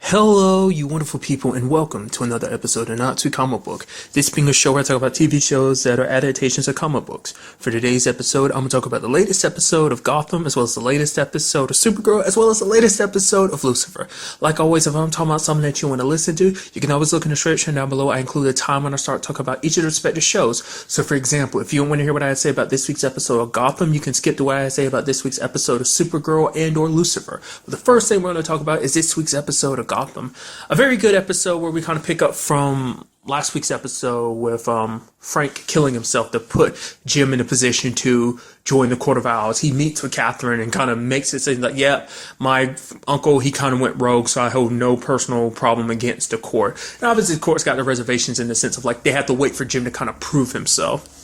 Hello, you wonderful people, and welcome to another episode of Not Too Comic Book. This being a show where I talk about TV shows that are adaptations of comic books. For today's episode, I'm going to talk about the latest episode of Gotham, as well as the latest episode of Supergirl, as well as the latest episode of Lucifer. Like always, if I'm talking about something that you want to listen to, you can always look in the description down below. I include a time when I start talking about each of the respective shows. So, for example, if you want to hear what I say about this week's episode of Gotham, you can skip to what I say about this week's episode of Supergirl and or Lucifer. But the first thing we're going to talk about is this week's episode of Gotham. A very good episode where we kind of pick up from last week's episode with Frank killing himself to put Jim in a position to join the Court of Owls. He meets with Catherine and kind of makes it seem like, yeah, my uncle, he kind of went rogue, so I hold no personal problem against the court. And obviously the court's got the reservations in the sense of like they have to wait for Jim to kind of prove himself.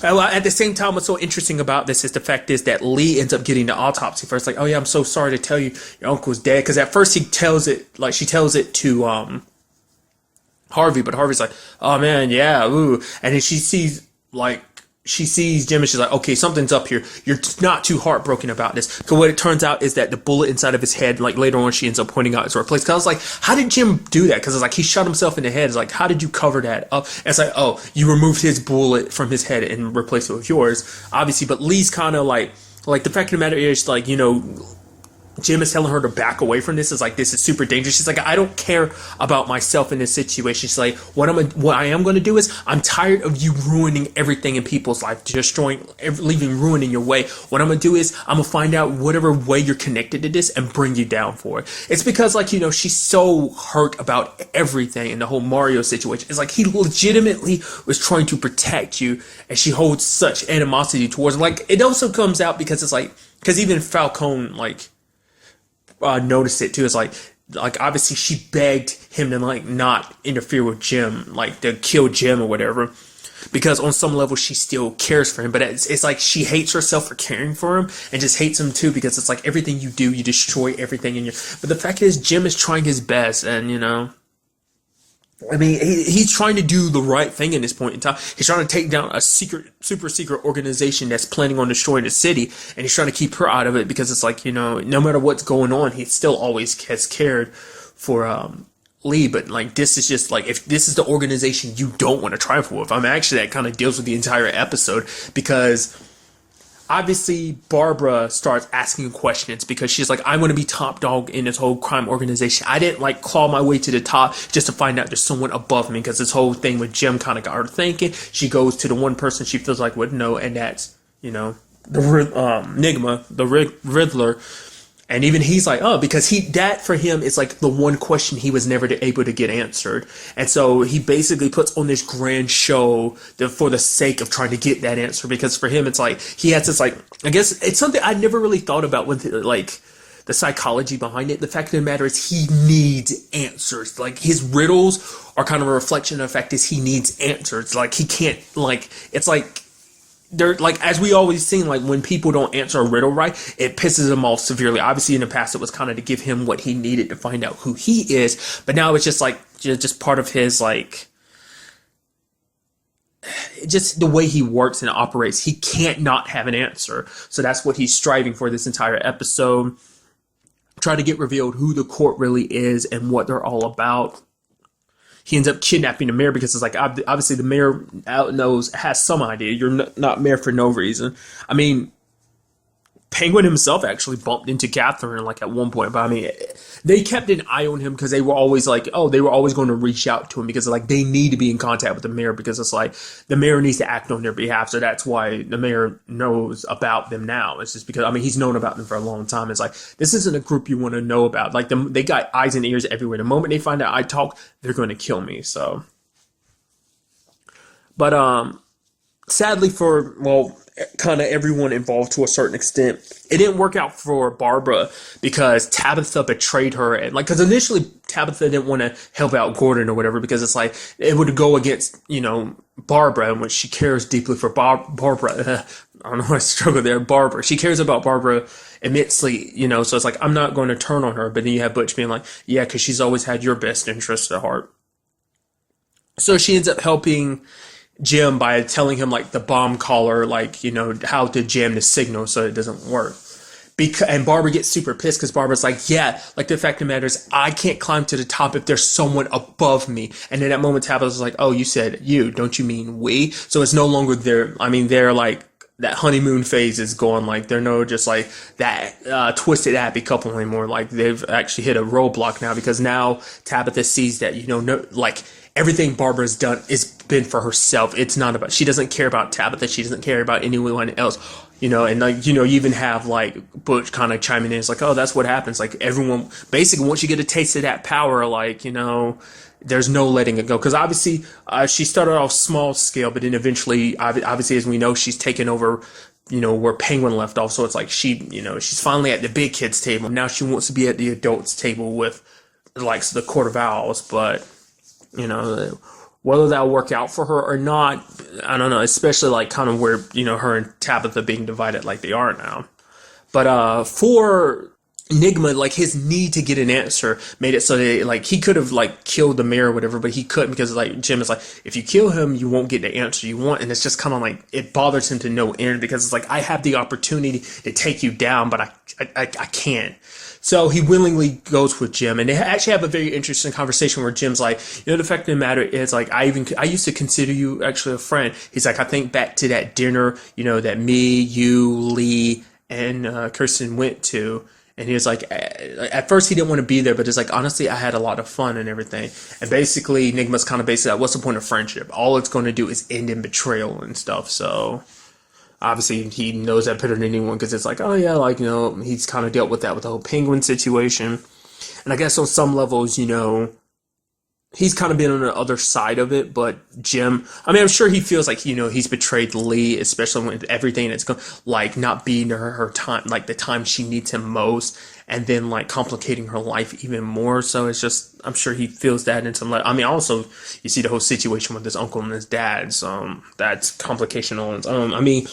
At the same time, what's so interesting about this is the fact is that Lee ends up getting the autopsy first. Like, oh yeah, I'm so sorry to tell you your uncle's dead. Because at first she tells it to Harvey, but Harvey's like, oh man, yeah, ooh. And then she sees Jim and she's like, okay, something's up here. You're not too heartbroken about this. Because what it turns out is that the bullet inside of his head, like later on, she ends up pointing out is replaced. Because I was like, how did Jim do that? Because it's like he shot himself in the head. It's like, how did you cover that up? And it's like, oh, you removed his bullet from his head and replaced it with yours, obviously. But Lee's kind of like the fact of the matter is, like, you know, Jim is telling her to back away from this. It's like, this is super dangerous. She's like, I don't care about myself in this situation. She's like, what I am going to do is, I'm tired of you ruining everything in people's life, leaving ruin in your way. What I'm going to do is, I'm going to find out whatever way you're connected to this and bring you down for it. It's because, like, you know, she's so hurt about everything in the whole Mario situation. It's like, he legitimately was trying to protect you, and she holds such animosity towards him. Like, it also comes out because it's like, because even Falcone, like, noticed it too. It's like obviously she begged him to like not interfere with Jim, like to kill Jim or whatever, because on some level she still cares for him. But it's like she hates herself for caring for him and just hates him too, because it's like everything you do, you destroy everything in your. But the fact is, Jim is trying his best, and you know, I mean, he's trying to do the right thing in this point in time. He's trying to take down a super secret organization that's planning on destroying the city, and he's trying to keep her out of it because it's like, you know, no matter what's going on, he still always has cared for Lee. But like, this is just like, if this is the organization you don't want to trifle with, I mean, actually that kind of deals with the entire episode, because obviously Barbara starts asking questions because she's like, I want to be top dog in this whole crime organization. I didn't like claw my way to the top just to find out there's someone above me, because this whole thing with Jim kind of got her thinking. She goes to the one person she feels like would know, and that's, you know, the Enigma, the Riddler. And even he's like, oh, because that for him is like the one question he was never able to get answered. And so he basically puts on this grand show for the sake of trying to get that answer. Because for him, it's like, he has this, like, I guess it's something I never really thought about with, like, the psychology behind it. The fact of the matter is, he needs answers. Like, his riddles are kind of a reflection of the fact is he needs answers. Like, he can't, like, it's like, they're like, as we always seen, like when people don't answer a riddle right, it pisses him off severely. Obviously in the past it was kind of to give him what he needed to find out who he is, but now it's just like just part of his, like, just the way he works and operates. He can't not have an answer, so that's what he's striving for this entire episode. Try to get revealed who the court really is and what they're all about. He ends up kidnapping the mayor because it's like, obviously the mayor has some idea. You're not mayor for no reason. I mean, Penguin himself actually bumped into Catherine like at one point, but I mean, they kept an eye on him because they were always like, oh, they were always going to reach out to him because like they need to be in contact with the mayor, because it's like the mayor needs to act on their behalf. So that's why the mayor knows about them now. It's just because, I mean, he's known about them for a long time. It's like, this isn't a group you want to know about. Like, they got eyes and ears everywhere. The moment they find out I talk, they're going to kill me. So, but sadly for, well, kind of everyone involved to a certain extent, it didn't work out for Barbara because Tabitha betrayed her. And like, because initially Tabitha didn't want to help out Gordon or whatever, because it's like it would go against, you know, Barbara, and when she cares deeply for Barbara. I don't know, I struggle there. Barbara, she cares about Barbara immensely, you know, so it's like, I'm not going to turn on her. But then you have Butch being like, yeah, because she's always had your best interest at heart. So she ends up helping Jim by telling him like the bomb collar, like, you know, how to jam the signal so it doesn't work. and Barbara gets super pissed because Barbara's like, yeah, like the fact of the matter is I can't climb to the top if there's someone above me. And in that moment, Tabitha's like, oh, you said you, don't you mean we? So it's no longer they're like, that honeymoon phase is gone. Like they're no just like that twisted happy couple anymore. Like they've actually hit a roadblock now because now Tabitha sees that, no, like everything Barbara's done is been for herself. It's not about, she doesn't care about Tabitha. She doesn't care about anyone else. And like, you even have like Butch kind of chiming in. It's like, oh, that's what happens. Like everyone, basically, once you get a taste of that power, like, there's no letting it go. Because obviously, she started off small scale, but then eventually, obviously, as we know, she's taken over, where Penguin left off. So it's like she's finally at the big kids table. Now she wants to be at the adults table with, like, the Court of Owls. But, whether that'll work out for her or not, I don't know. Especially like kind of where, her and Tabitha being divided like they are now. But for Enigma, like his need to get an answer made it so that like he could have like killed the mayor or whatever, but he couldn't because like Jim is like, if you kill him, you won't get the answer you want. And it's just kind of like, it bothers him to no end because it's like, I have the opportunity to take you down, but I can't. So he willingly goes with Jim, and they actually have a very interesting conversation where Jim's like, the fact of the matter is, like, I used to consider you actually a friend. He's like, I think back to that dinner, that me, you, Lee, and Kirsten went to. And he was like, at first he didn't want to be there, but it's like, honestly, I had a lot of fun and everything. And basically, Enigma's kind of basically like, what's the point of friendship? All it's going to do is end in betrayal and stuff. So obviously, he knows that better than anyone because it's like, oh yeah, like, he's kind of dealt with that with the whole Penguin situation. And I guess on some levels, he's kind of been on the other side of it, but Jim, I mean, I'm sure he feels like, he's betrayed Lee, especially with everything that's going, like, not being her time, like, the time she needs him most, and then, like, complicating her life even more. So it's just, I'm sure he feels that in some, I mean, also, you see the whole situation with his uncle and his dad, so that's complication on its own. I mean,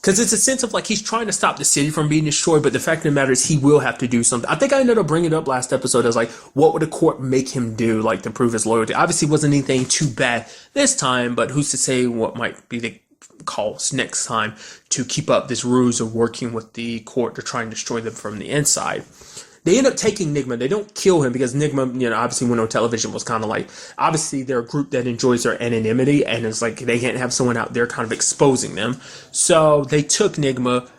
because it's a sense of like he's trying to stop the city from being destroyed, but the fact of the matter is he will have to do something. I think I ended up bringing it up last episode as like, what would the court make him do, like to prove his loyalty? Obviously, wasn't anything too bad this time, but who's to say what might be the calls next time to keep up this ruse of working with the court to try and destroy them from the inside. They end up taking Enigma. They don't kill him because Enigma, obviously went on television was kind of like, obviously they're a group that enjoys their anonymity and it's like they can't have someone out there kind of exposing them. So they took Enigma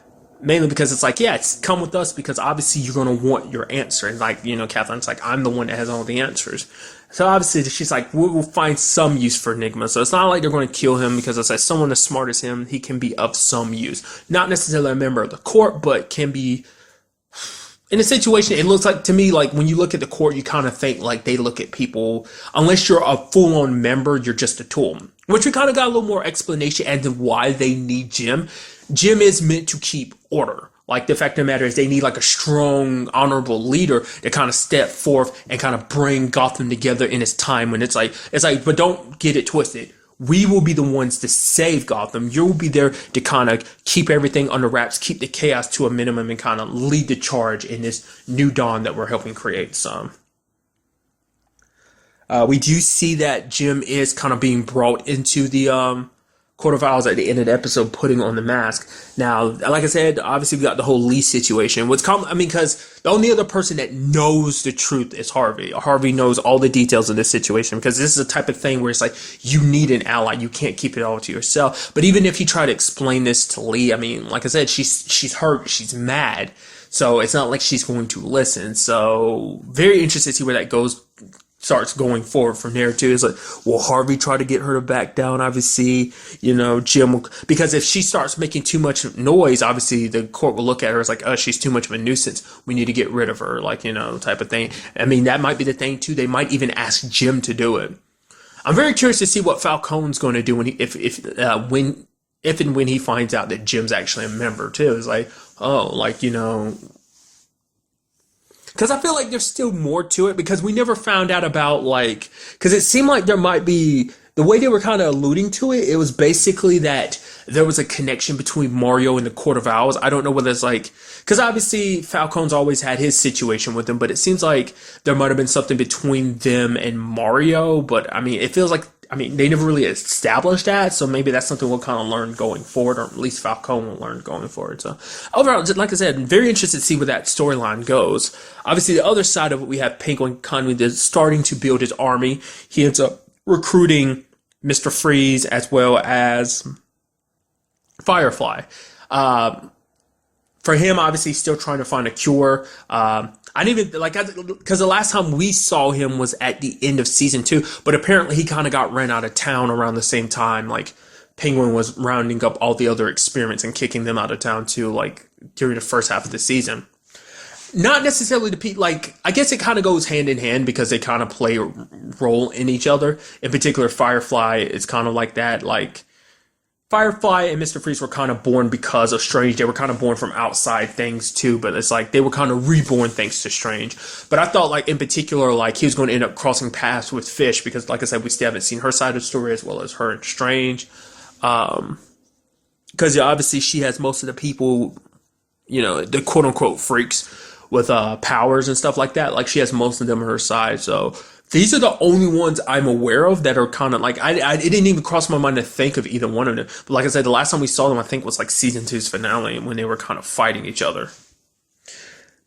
mainly because it's like, yeah, it's come with us because obviously you're going to want your answer. And like, Catherine's like, I'm the one that has all the answers. So obviously she's like, we'll find some use for Enigma. So it's not like they're going to kill him because it's like someone as smart as him, he can be of some use. Not necessarily a member of the court, but can be... In a situation, it looks like to me, like when you look at the court, you kind of think like they look at people, unless you're a full-on member, you're just a tool. Which we kind of got a little more explanation as to why they need Jim. Jim is meant to keep order. Like the fact of the matter is they need like a strong, honorable leader to kind of step forth and kind of bring Gotham together in its time when it's like, but don't get it twisted. We will be the ones to save Gotham. You'll be there to kind of keep everything under wraps, keep the chaos to a minimum, and kind of lead the charge in this new dawn that we're helping create some. We do see that Jim is kind of being brought into the Court of Owls at the end of the episode, putting on the mask. Now, like I said, obviously we got the whole Lee situation. Because the only other person that knows the truth is Harvey. Harvey knows all the details of this situation because this is a type of thing where it's like you need an ally. You can't keep it all to yourself. But even if you try to explain this to Lee, I mean, like I said, she's hurt, she's mad. So it's not like she's going to listen. So very interested to see where that starts going forward from there too. It's like, will Harvey try to get her to back down? Obviously, Jim will, because if she starts making too much noise, obviously the court will look at her as like, oh, she's too much of a nuisance. We need to get rid of her, like, type of thing. I mean, that might be the thing too. They might even ask Jim to do it. I'm very curious to see what Falcone's going to do if and when he finds out that Jim's actually a member too. It's like, oh, like, because I feel like there's still more to it because we never found out about because it seemed like there might be, the way they were kind of alluding to it, it was basically that there was a connection between Mario and the Court of Owls. I don't know whether it's because obviously Falcone's always had his situation with him, but it seems like there might have been something between them and Mario. But I mean, it feels like I mean, they never really established that, so maybe that's something we'll kind of learn going forward, or at least Falcone will learn going forward. So overall, like I said, I'm very interested to see where that storyline goes. Obviously, the other side of it, we have Penguin kind of starting to build his army. He ends up recruiting Mr. Freeze as well as Firefly. For him, obviously, he's still trying to find a cure. I didn't even, like, because the last time we saw him was at the end of season 2, but apparently he kind of got ran out of town around the same time. Like, Penguin was rounding up all the other experiments and kicking them out of town too, like, during the first half of the season. Not necessarily to like, I guess it kind of goes hand in hand because they kind of play a role in each other. In particular, Firefly is kind of like that, like, Firefly and Mr. Freeze were kind of born because of Strange. They were kind of born from outside things too, but it's like they were kind of reborn thanks to Strange. But I thought, like, in particular, like, he was going to end up crossing paths with Fish because, like I said, we still haven't seen her side of the story as well as her and Strange. Because obviously she has most of the people, you know, the quote unquote freaks with powers and stuff like that. Like, she has most of them on her side, so these are the only ones I'm aware of that are kind of like, it didn't even cross my mind to think of either one of them. But like I said, the last time we saw them, I think was like season 2's finale when they were kind of fighting each other.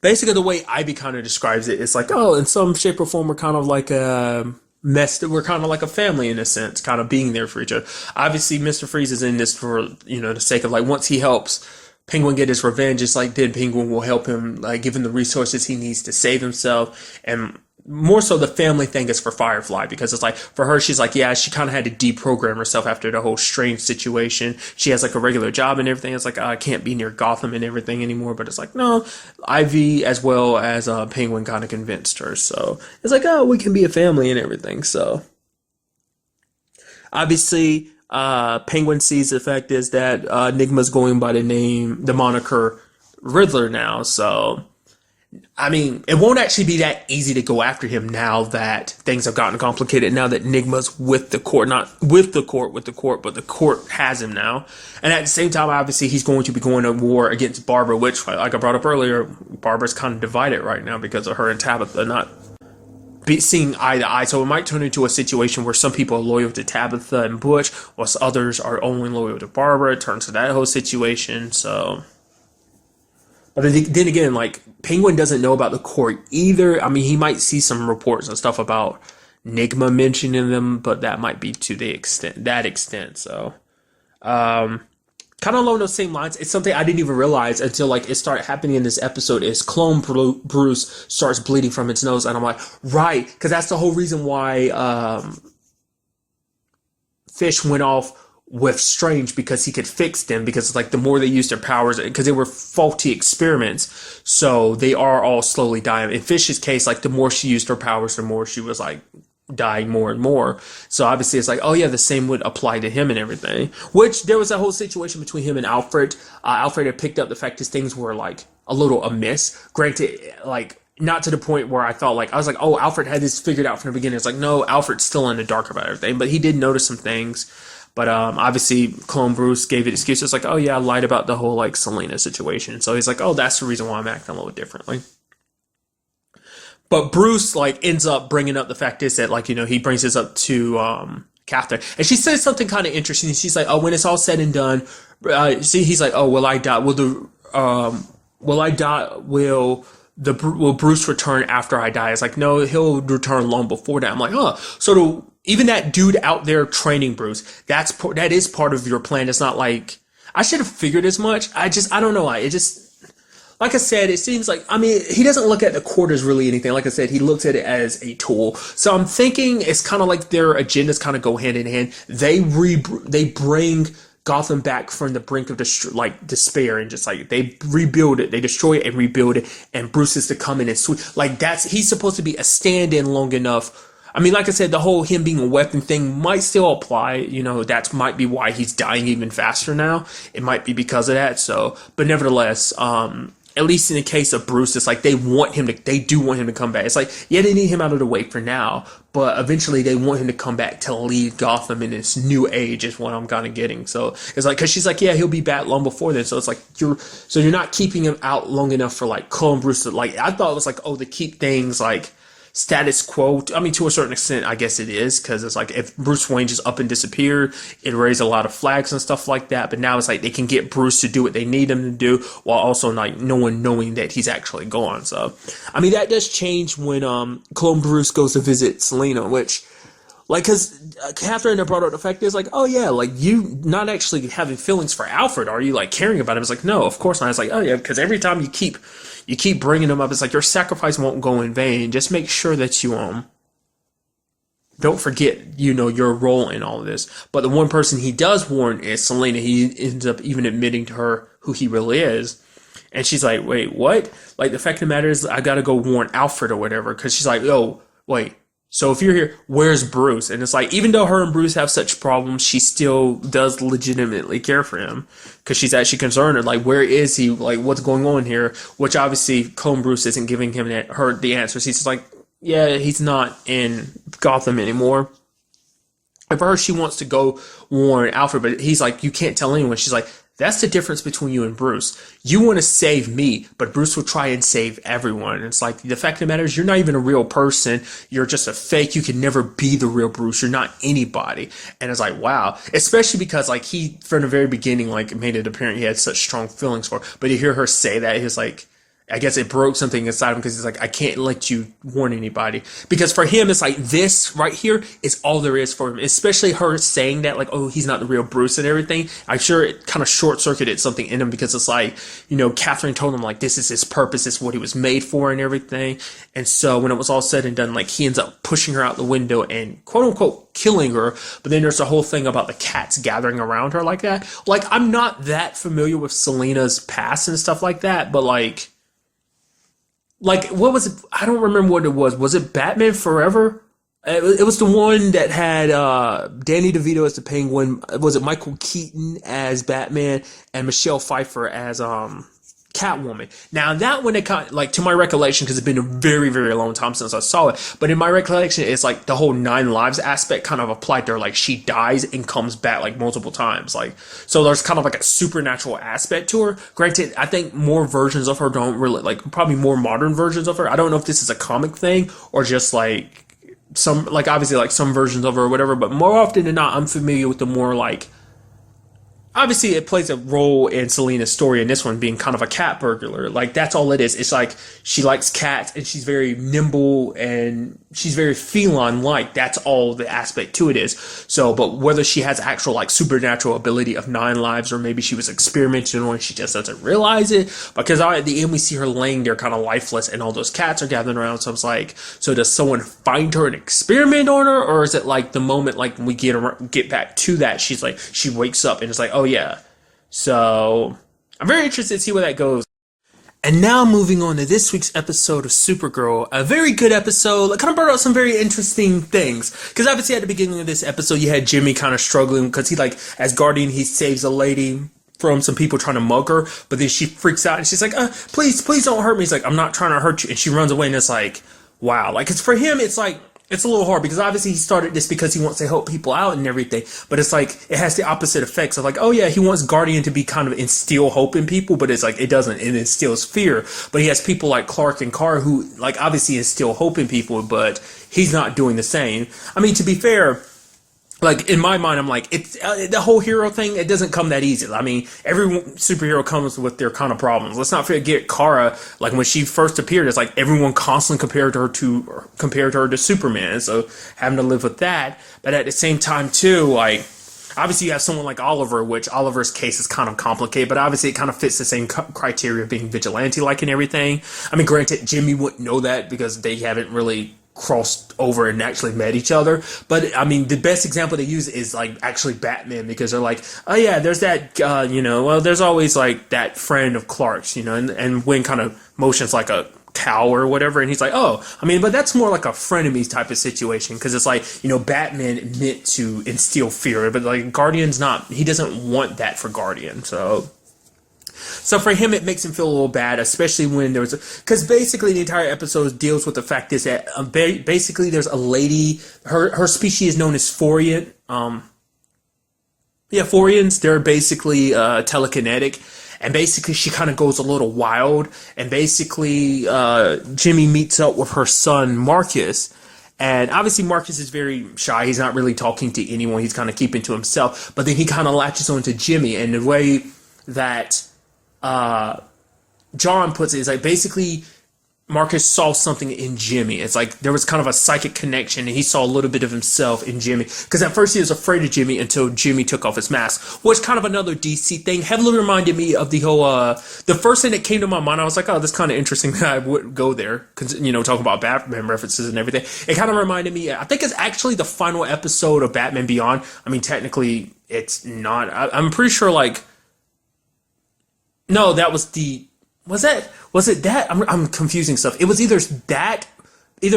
Basically, the way Ivy kind of describes it, it's like, oh, in some shape or form, we're kind of like we're kind of like a family in a sense, kind of being there for each other. Obviously, Mr. Freeze is in this for, you know, the sake of, like, once he helps Penguin get his revenge, it's like then Penguin will help him, like, give him the resources he needs to save himself. And more so the family thing is for Firefly, because it's like, for her, she's like, yeah, she kind of had to deprogram herself after the whole Strange situation. She has like a regular job and everything. It's like, I can't be near Gotham and everything anymore. But it's like, no, Ivy as well as Penguin kind of convinced her. So it's like, oh, we can be a family and everything. So obviously, Penguin sees the fact is that Enigma's going by the moniker Riddler now. So I mean, it won't actually be that easy to go after him now that things have gotten complicated. Now that Enigma's with the court, not with the court, but the court has him now. And at the same time, obviously, he's going to be going to war against Barbara, which, like I brought up earlier, Barbara's kind of divided right now because of her and Tabitha not seeing eye to eye. So it might turn into a situation where some people are loyal to Tabitha and Butch, whilst others are only loyal to Barbara. It turns to that whole situation, so... But then again, like, Penguin doesn't know about the court either. I mean, he might see some reports and stuff about Enigma mentioning them, but that might be to that extent. So, kind of along those same lines, it's something I didn't even realize until, like, it started happening in this episode is Clone Bruce starts bleeding from his nose. And I'm like, right, because that's the whole reason why Fish went off with Strange, because he could fix them, because it's like the more they use their powers, because they were faulty experiments, so they are all slowly dying. In Fish's case, like, the more she used her powers, the more she was like dying more and more. So obviously it's like, oh yeah, the same would apply to him and everything, which there was a whole situation between him and Alfred. Alfred had picked up the fact that things were like a little amiss, granted, like, not to the point where I thought, like, I was like, oh, Alfred had this figured out from the beginning. It's like, no, Alfred's still in the dark about everything, but he did notice some things. But obviously, Clone Bruce gave it excuses like, oh yeah, I lied about the whole, like, Selena situation. So he's like, oh, that's the reason why I'm acting a little differently. But Bruce, like, ends up bringing up the fact is that, like, you know, he brings this up to Catherine. And she says something kind of interesting. She's like, oh, when it's all said and done, he's like, oh, will I die? Will Bruce return after I die? It's like, no, he'll return long before that. I'm like, oh, so even that dude out there training Bruce, that is part of your plan. It's not like, I should have figured as much. I don't know. It just, like I said, it seems like, I mean, he doesn't look at the court as really anything. Like I said, he looks at it as a tool. So I'm thinking it's kind of like their agendas kind of go hand in hand. They bring Gotham back from the brink of despair, and just like they rebuild it, they destroy it and rebuild it, and Bruce is to come in and he's supposed to be a stand-in long enough. I mean, like I said, the whole him being a weapon thing might still apply, you know, that might be why he's dying even faster now. It might be because of that. So, but nevertheless, at least in the case of Bruce, it's like they do want him to come back. It's like, yeah, they need him out of the way for now, but eventually they want him to come back to lead Gotham in this new age is what I'm kind of getting. So it's like, cause she's like, yeah, he'll be back long before then. So it's like, you're not keeping him out long enough for like Clone Bruce to, like, I thought it was like, oh, to keep things like status quo. I mean, to a certain extent, I guess it is, because it's like if Bruce Wayne just up and disappeared, it raised a lot of flags and stuff like that. But now it's like they can get Bruce to do what they need him to do while also like no one knowing that he's actually gone. So, I mean, that does change when Clone Bruce goes to visit Selina, which, like, because Catherine brought up the fact is like, oh yeah, like you not actually having feelings for Alfred, are you like caring about him? It's like, no, of course not. It's like, oh yeah, because every time you keep bringing him up, it's like your sacrifice won't go in vain. Just make sure that you don't forget, your role in all of this. But the one person he does warn is Selina. He ends up even admitting to her who he really is. And she's like, wait, what? Like, the fact of the matter is, I gotta go warn Alfred or whatever. Because she's like, oh, wait. So if you're here, where's Bruce? And it's like, even though her and Bruce have such problems, she still does legitimately care for him. Because she's actually concerned, like, where is he? Like, what's going on here? Which obviously, Clone Bruce isn't giving her the answers. He's just like, yeah, he's not in Gotham anymore. And for her, she wants to go warn Alfred, but he's like, you can't tell anyone. She's like, that's the difference between you and Bruce. You want to save me, but Bruce will try and save everyone. And it's like, the fact of the matter is, you're not even a real person. You're just a fake. You can never be the real Bruce. You're not anybody. And it's like, wow. Especially because, like, he, from the very beginning, like, made it apparent he had such strong feelings for her. But to hear her say that, he's like, I guess it broke something inside him because he's like, I can't let you warn anybody. Because for him, it's like this right here is all there is for him. Especially her saying that, like, oh, he's not the real Bruce and everything. I'm sure it kind of short-circuited something in him because it's like, Catherine told him, like, this is his purpose. This is what he was made for and everything. And so when it was all said and done, like, he ends up pushing her out the window and quote-unquote killing her. But then there's the whole thing about the cats gathering around her like that. Like, I'm not that familiar with Selina's past and stuff like that, but, like, what was it? I don't remember what it was. Was it Batman Forever? It was the one that had Danny DeVito as the Penguin. Was it Michael Keaton as Batman and Michelle Pfeiffer as Catwoman? Now that one, it kind of, like, to my recollection, because it's been a very, very long time since I saw it, but in my recollection, it's like the whole 9 lives aspect kind of applied to her. Like, she dies and comes back like multiple times. Like, so there's kind of like a supernatural aspect to her. Granted, I think more versions of her don't really, like, probably more modern versions of her. I don't know if this is a comic thing or just like some, like, obviously like some versions of her or whatever, but more often than not, I'm familiar with the more like, obviously, it plays a role in Selina's story in this one being kind of a cat burglar. Like, that's all it is. It's like she likes cats and she's very nimble and she's very feline-like. That's all the aspect to it is. So, but whether she has actual, like, supernatural ability of 9 lives or maybe she was experimenting on and she just doesn't realize it. Because at the end, we see her laying there kind of lifeless and all those cats are gathering around. So it's like, so does someone find her and experiment on her? Or is it like the moment, like, we get back to that, she's like, she wakes up and it's like, oh, yeah. So I'm very interested to see where that goes. And now moving on to this week's episode of Supergirl, a very good episode. It kind of brought out some very interesting things. Because obviously at the beginning of this episode, you had Jimmy kind of struggling because he, like, as Guardian, he saves a lady from some people trying to mug her. But then she freaks out and she's like, please don't hurt me. He's like, I'm not trying to hurt you. And she runs away and it's like, wow. Like, cause for him, it's like, it's a little hard because obviously he started this because he wants to help people out and everything, but it's like it has the opposite effects of like, oh yeah, he wants Guardian to be kind of instill hope in people, but it's like it doesn't. It instills fear. But he has people like Clark and Kara who like obviously instill hope in people, but he's not doing the same. I mean, to be fair, like, in my mind, I'm like, it's the whole hero thing, it doesn't come that easy. I mean, every superhero comes with their kind of problems. Let's not forget Kara, like, when she first appeared, it's like everyone constantly compared her to Superman, so having to live with that. But at the same time, too, like, obviously you have someone like Oliver, which Oliver's case is kind of complicated, but obviously it kind of fits the same criteria of being vigilante-like and everything. I mean, granted, Jimmy wouldn't know that because they haven't really crossed over and actually met each other, but I mean the best example they use is like actually Batman, because they're like, oh yeah, there's that well, there's always like that friend of Clark's, and Wayne kind of motions like a cow or whatever, and he's like, oh, I mean, but that's more like a frenemy type of situation, because it's like, Batman meant to instill fear, but like Guardian's not, he doesn't want that for Guardian. So for him, it makes him feel a little bad, especially when there was, because basically the entire episode deals with the fact is that basically there's a lady, her species is known as Forian. Forians, they're basically telekinetic, and basically she kind of goes a little wild, and basically Jimmy meets up with her son Marcus. And obviously Marcus is very shy. He's not really talking to anyone. He's kind of keeping to himself. But then he kind of latches on to Jimmy. And the way that John puts it is like basically Marcus saw something in Jimmy. It's like there was kind of a psychic connection, and he saw a little bit of himself in Jimmy. Because at first he was afraid of Jimmy until Jimmy took off his mask, which kind of another DC thing. Heavily reminded me of the whole, the first thing that came to my mind, I was like, oh, this kind of interesting that I would go there. Because, you know, talking about Batman references and everything. It kind of reminded me, I think it's actually the final episode of Batman Beyond. I mean, technically, it's not. I'm pretty sure, like, no, that was the... Was it that? I'm confusing stuff. It was either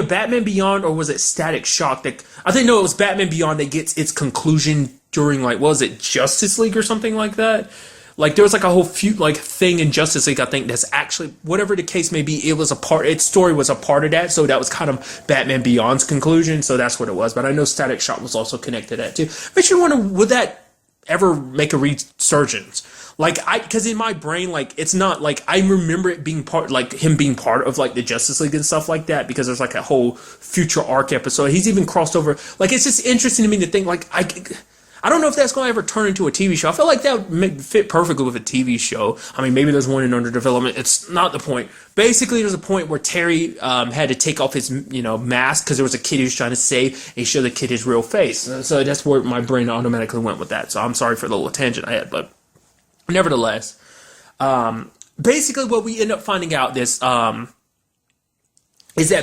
Batman Beyond, or was it Static Shock that, I think, no, it was Batman Beyond that gets its conclusion during, like, what was it, Justice League or something like that? Like, there was like a whole thing in Justice League, I think, that's actually, whatever the case may be, its story was a part of that, so that was kind of Batman Beyond's conclusion, so that's what it was. But I know Static Shock was also connected to that too. Makes you wonder, would that ever make a resurgence? Like, because in my brain, like, it's not, like, I remember it being him being part of, like, the Justice League and stuff like that, because there's, like, a whole future arc episode. He's even crossed over, like, it's just interesting to me to think, like, I don't know if that's going to ever turn into a TV show. I feel like that would fit perfectly with a TV show. I mean, maybe there's one in under development. It's not the point. Basically, there's a point where Terry had to take off his, mask because there was a kid he was trying to save, and he showed the kid his real face. So that's where my brain automatically went with that. So I'm sorry for the little tangent I had, but nevertheless, basically what we end up finding out is that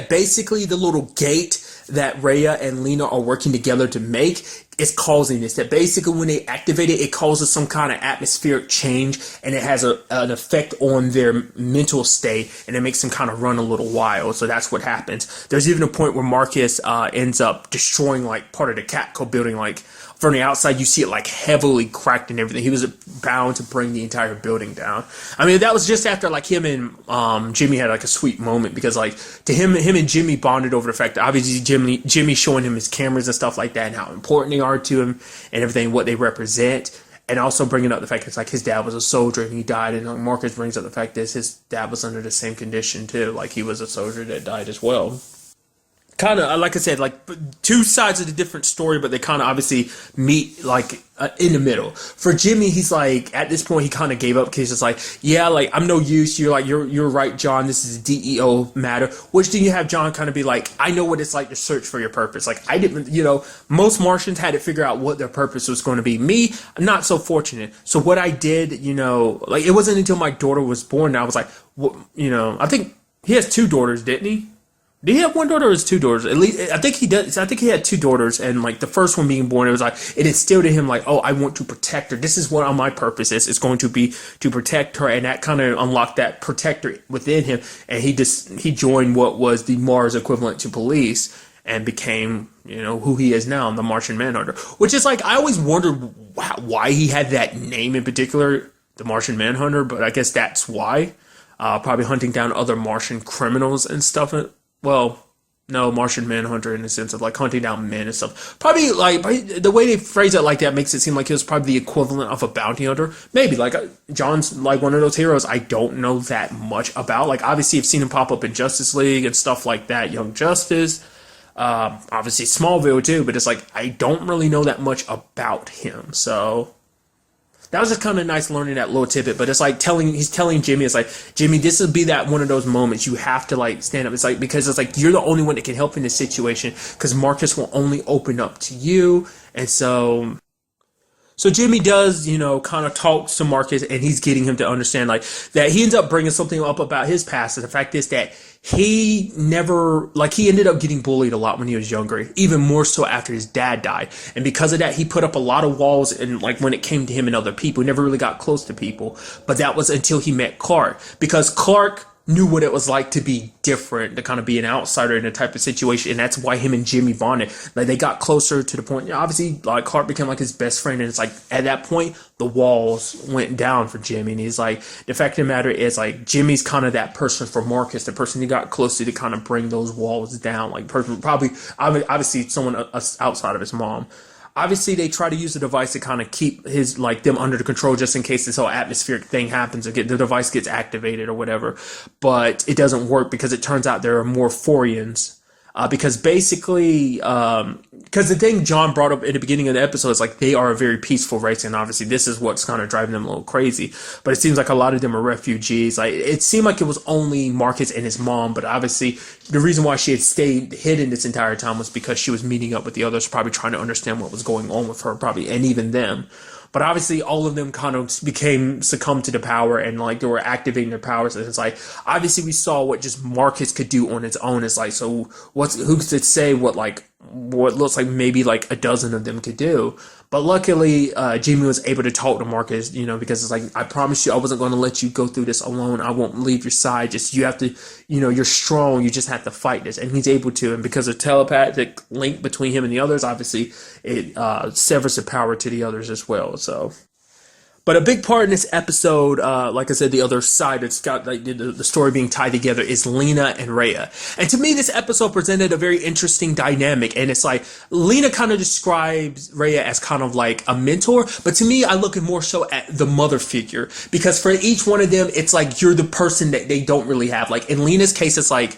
basically the little gate that Rhea and Lena are working together to make is causing this. That basically when they activate it, it causes some kind of atmospheric change, and it has an effect on their mental state, and it makes them kind of run a little wild. So that's what happens. There's even a point where Marcus ends up destroying like part of the Catco building, like from the outside, you see it like heavily cracked and everything. He was bound to bring the entire building down. I mean, that was just after like him and Jimmy had like a sweet moment, because like to him and Jimmy bonded over the fact that obviously Jimmy showing him his cameras and stuff like that, and how important they are to him and everything, what they represent. And also bringing up the fact that it's like his dad was a soldier and he died. And like Marcus brings up the fact that his dad was under the same condition too. Like he was a soldier that died as well. Kind of, like I said, like two sides of the different story, but they kind of obviously meet like in the middle. For Jimmy, he's like, at this point, he kind of gave up, because it's like, yeah, like I'm no use. You're right, John. This is a DEO matter. Which then you have John kind of be like, I know what it's like to search for your purpose. Like I didn't, most Martians had to figure out what their purpose was going to be. Me, I'm not so fortunate. So what I did, like it wasn't until my daughter was born that I was like, I think he has two daughters, didn't he? Did he have one daughter or his two daughters? At least, I think he does. I think he had two daughters, and like the first one being born, it was like, it instilled in him like, oh, I want to protect her. This is what my purpose is. It's going to be to protect her, and that kind of unlocked that protector within him, and he joined what was the Mars equivalent to police, and became, who he is now, the Martian Manhunter. Which is like, I always wondered why he had that name in particular, the Martian Manhunter, but I guess that's why. Probably hunting down other Martian criminals and stuff. Well, no, Martian Manhunter in the sense of like hunting down men and stuff. Probably like the way they phrase it like that makes it seem like he was probably the equivalent of a bounty hunter. Maybe like John's like one of those heroes I don't know that much about. Like obviously I've seen him pop up in Justice League and stuff like that. Young Justice, obviously Smallville too. But it's like I don't really know that much about him. So that was just kind of nice learning that little tidbit, but it's like he's telling Jimmy, it's like, Jimmy, this will be that one of those moments you have to like stand up. It's like, because it's like, you're the only one that can help in this situation, because Marcus will only open up to you. And so Jimmy does, kind of talk to Marcus, and he's getting him to understand like that he ends up bringing something up about his past. And the fact is that he ended up getting bullied a lot when he was younger, even more so after his dad died. And because of that, he put up a lot of walls, and like when it came to him and other people, he never really got close to people. But that was until he met Clark, because Clark knew what it was like to be different, to kind of be an outsider in a type of situation, and that's why him and Jimmy bonded. Like they got closer to the point. Obviously, like Clark became like his best friend, and it's like at that point the walls went down for Jimmy. And he's like, the fact of the matter is like Jimmy's kind of that person for Marcus, the person he got close to kind of bring those walls down. Like probably obviously someone outside of his mom. obviously they try to use the device to kind of keep his like them under the control just in case this whole atmospheric thing happens or the device gets activated or whatever. But it doesn't work because it turns out there are more Forians. Because basically, because the thing John brought up at the beginning of the episode is like they are a very peaceful race, and obviously this is what's kind of driving them a little crazy. But it seems like a lot of them are refugees. Like it seemed like it was only Marcus and his mom, but obviously the reason why she had stayed hidden this entire time was because she was meeting up with the others, probably trying to understand what was going on with her, probably, and even them. But obviously, all of them kind of succumbed to the power, and like they were activating their powers. And it's like obviously we saw what just Marcus could do on his own. It's like so who's to say what looks like maybe like a dozen of them could do. But luckily, Jamie was able to talk to Marcus, because it's like, I promise you, I wasn't going to let you go through this alone. I won't leave your side. Just, you have to, you're strong. You just have to fight this. And he's able to. And because of telepathic link between him and the others, obviously, it severs the power to the others as well. So. But a big part in this episode, like I said, the other side that's got like the story being tied together is Lena and Rhea. And to me, this episode presented a very interesting dynamic. And it's like Lena kind of describes Rhea as kind of like a mentor. But to me, I look at more so at the mother figure. Because for each one of them, it's like you're the person that they don't really have. Like in Lena's case, it's like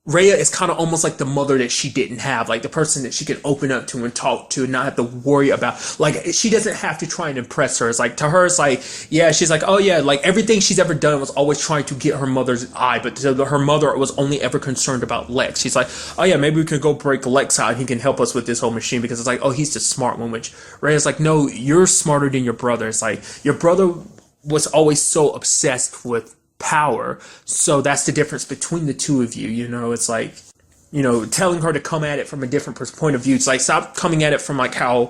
Rhea is kind of almost like the mother that she didn't have, like the person that she could open up to and talk to and not have to worry about. Like, she doesn't have to try and impress her. It's like, to her, it's like, yeah, she's like, oh yeah, like everything she's ever done was always trying to get her mother's eye, but her mother was only ever concerned about Lex. She's like, oh yeah, maybe we could go break Lex out and he can help us with this whole machine, because it's like, oh, he's the smart one, which Rhea's like, no, you're smarter than your brother. It's like, your brother was always so obsessed with power, so that's the difference between the two of you. It's like, telling her to come at it from a different point of view. It's like, stop coming at it from like how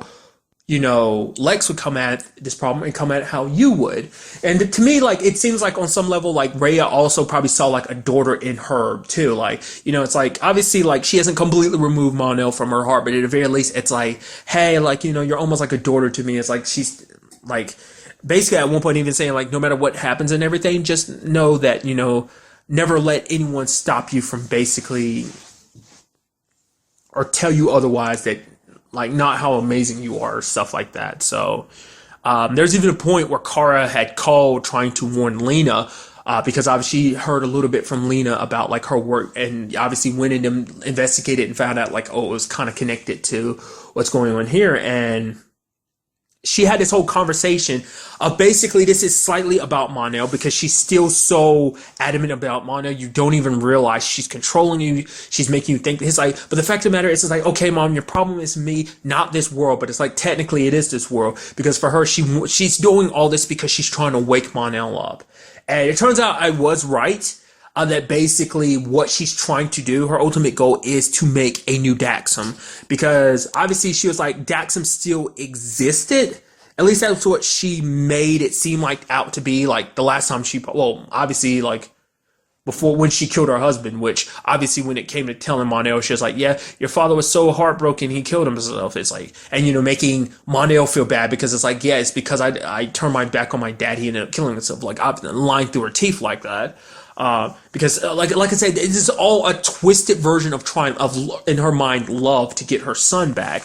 Lex would come at this problem and come at it how you would. And to me, like, it seems like on some level, like Rhea also probably saw like a daughter in her too. Like, it's like, obviously, like, she hasn't completely removed Mon-El from her heart, but at the very least, it's like, hey, like, you're almost like a daughter to me. It's like, she's like, basically at one point even saying like, no matter what happens and everything, just know that, never let anyone stop you from basically, or tell you otherwise, that like not how amazing you are or stuff like that. So there's even a point where Kara had called trying to warn Lena, because obviously she heard a little bit from Lena about like her work, and obviously went in and investigated and found out like, oh, it was kind of connected to what's going on here. And she had this whole conversation of basically this is slightly about Mon-El, because she's still so adamant about Mon-El. You don't even realize she's controlling you. She's making you think. It's like, but the fact of the matter is, it's like, okay, Mom, your problem is me, not this world. But it's like, technically it is this world, because for her, she's doing all this because she's trying to wake Mon-El up. And it turns out I was right. That basically what she's trying to do, her ultimate goal is to make a new Daxam, because obviously she was like, Daxam still existed. At least that's what she made it seem like out to be, like the last time obviously like before, when she killed her husband, which obviously when it came to telling Mon-El, she was like, yeah, your father was so heartbroken he killed himself. It's like, and making Mon-El feel bad, because it's like, yeah, it's because I turned my back on my dad, he ended up killing himself, like lying through her teeth like that. Because like I said, this is all a twisted version of trying in her mind, love to get her son back.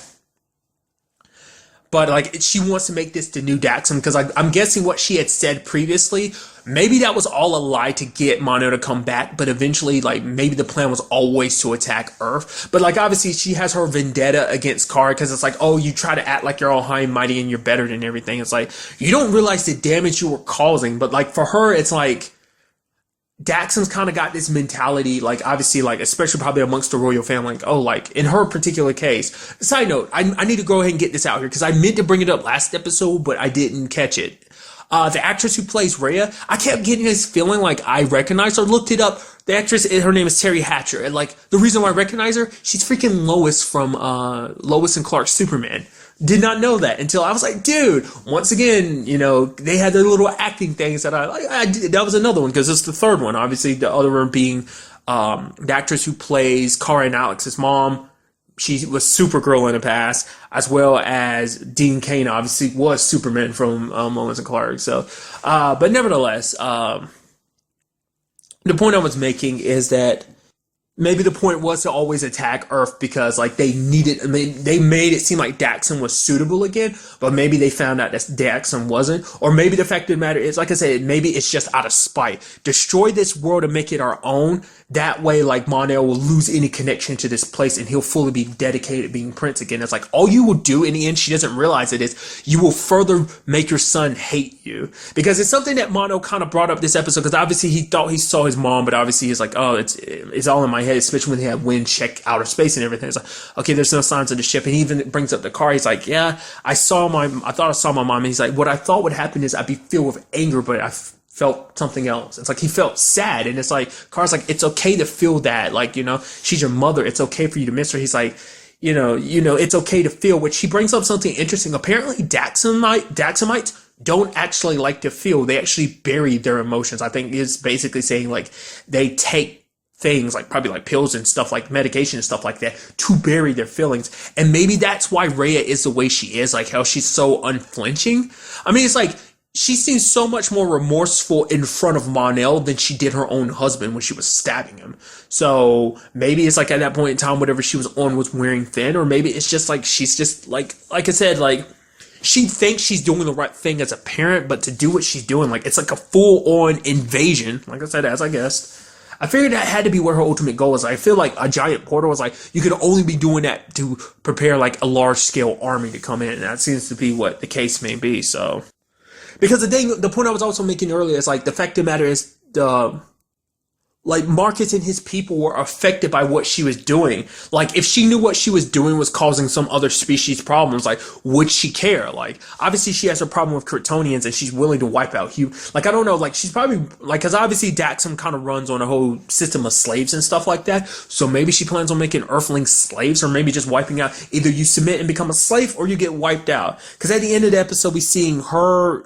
But like, she wants to make this the new Daxam, because I'm guessing what she had said previously, maybe that was all a lie to get Mon-El to come back, but eventually, like, maybe the plan was always to attack Earth. But like, obviously she has her vendetta against Kara, because it's like, oh, you try to act like you're all high and mighty and you're better than everything. It's like, you don't realize the damage you were causing. But like, for her, it's like, Daxam's kind of got this mentality, like, obviously, like, especially probably amongst the royal family, like, oh, like, in her particular case. Side note, I need to go ahead and get this out here, because I meant to bring it up last episode, but I didn't catch it. The actress who plays Rhea, I kept getting this feeling like I recognized her. Looked it up. The actress, her name is Terry Hatcher, and like, the reason why I recognize her, she's freaking Lois from Lois and Clark's Superman. Did not know that until I was like, dude, once again, they had their little acting things that I did. That was another one, because it's the third one. Obviously, the other one being the actress who plays Kara and Alex's mom. She was Supergirl in the past, as well as Dean Cain, obviously, was Superman from Lois and Clark. So, but nevertheless, the point I was making is that maybe the point was to always attack Earth because like they needed, I mean, they made it seem like Daxon was suitable again, but maybe they found out that Daxon wasn't, or maybe the fact of the matter is, like I said, maybe it's just out of spite. Destroy this world and make it our own. That way, like, Mon-El will lose any connection to this place and he'll fully be dedicated being Prince again. It's like, all you will do in the end, she doesn't realize it, is you will further make your son hate you. Because it's something that Mon-El kind of brought up this episode, because obviously he thought he saw his mom, but obviously he's like, oh, it's all in my head, especially when they have wind check outer space and everything. It's like, okay, there's no signs of the ship. And he even brings up the car. He's like, yeah, I thought I saw my mom. And he's like, what I thought would happen is I'd be filled with anger, but I felt something else. It's like he felt sad, and it's like Car's like, it's okay to feel that, like, you know, she's your mother, it's okay for you to miss her. He's like, you know, it's okay to feel, which he brings up something interesting. Apparently Daxamites don't actually like to feel. They actually bury their emotions. I think is basically saying like they take things like probably like pills and stuff, like medication and stuff like that, to bury their feelings. And maybe that's why Rhea is the way she is, like how she's so unflinching. I mean, it's like she seems so much more remorseful in front of Mon-El than she did her own husband when she was stabbing him. So maybe it's like at that point in time, whatever she was on was wearing thin, or maybe it's just like she's just like I said, like she thinks she's doing the right thing as a parent, but to do what she's doing, like it's like a full-on invasion. Like I said, as I guessed, I figured that had to be what her ultimate goal is. I feel like a giant portal was like, you could only be doing that to prepare like a large-scale army to come in, and that seems to be what the case may be. So. Because the point I was also making earlier is like the fact of the matter is like Marcus and his people were affected by what she was doing. Like if she knew what she was doing was causing some other species problems, like would she care? Like obviously she has a problem with Kryptonians and she's willing to wipe out like I don't know, like she's probably like, because obviously Daxam kind of runs on a whole system of slaves and stuff like that. So maybe she plans on making Earthlings slaves, or maybe just wiping out, either you submit and become a slave or you get wiped out. Because at the end of the episode we seeing her,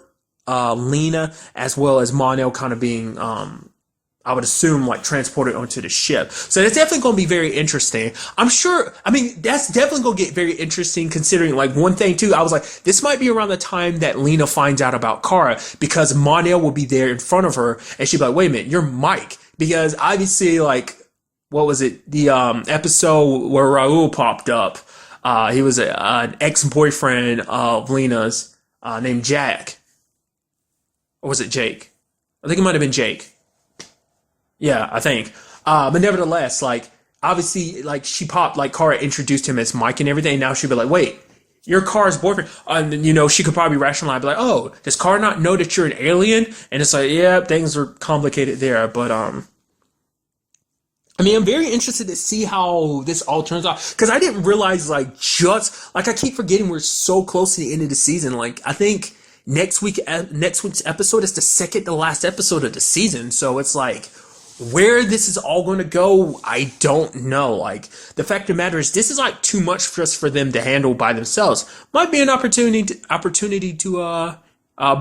Lena, as well as Mon-El kind of being, I would assume, like transported onto the ship. So that's definitely going to be very interesting. I'm sure, I mean, that's definitely going to get very interesting considering, like, one thing too, I was like, this might be around the time that Lena finds out about Kara, because Mon-El will be there in front of her and she'll be like, wait a minute, you're Mike. Because obviously, like, what was it? The episode where Raul popped up, he was an ex-boyfriend of Lena's, named Jack. Or was it Jake? I think it might have been Jake. Yeah, I think. But nevertheless, like, obviously, like, she popped, like, Kara introduced him as Mike and everything, and now she'd be like, wait, you're Kara's boyfriend. And, you know, she could probably rationalize, be like, oh, does Kara not know that you're an alien? And it's like, yeah, things are complicated there, but, I mean, I'm very interested to see how this all turns out, because I didn't realize, like, I keep forgetting we're so close to the end of the season. Like, I think next week's episode is the second to last episode of the season, so it's like, where this is all going to go, I don't know. Like, the fact of the matter is, this is like too much just for them to handle by themselves. Might be an opportunity to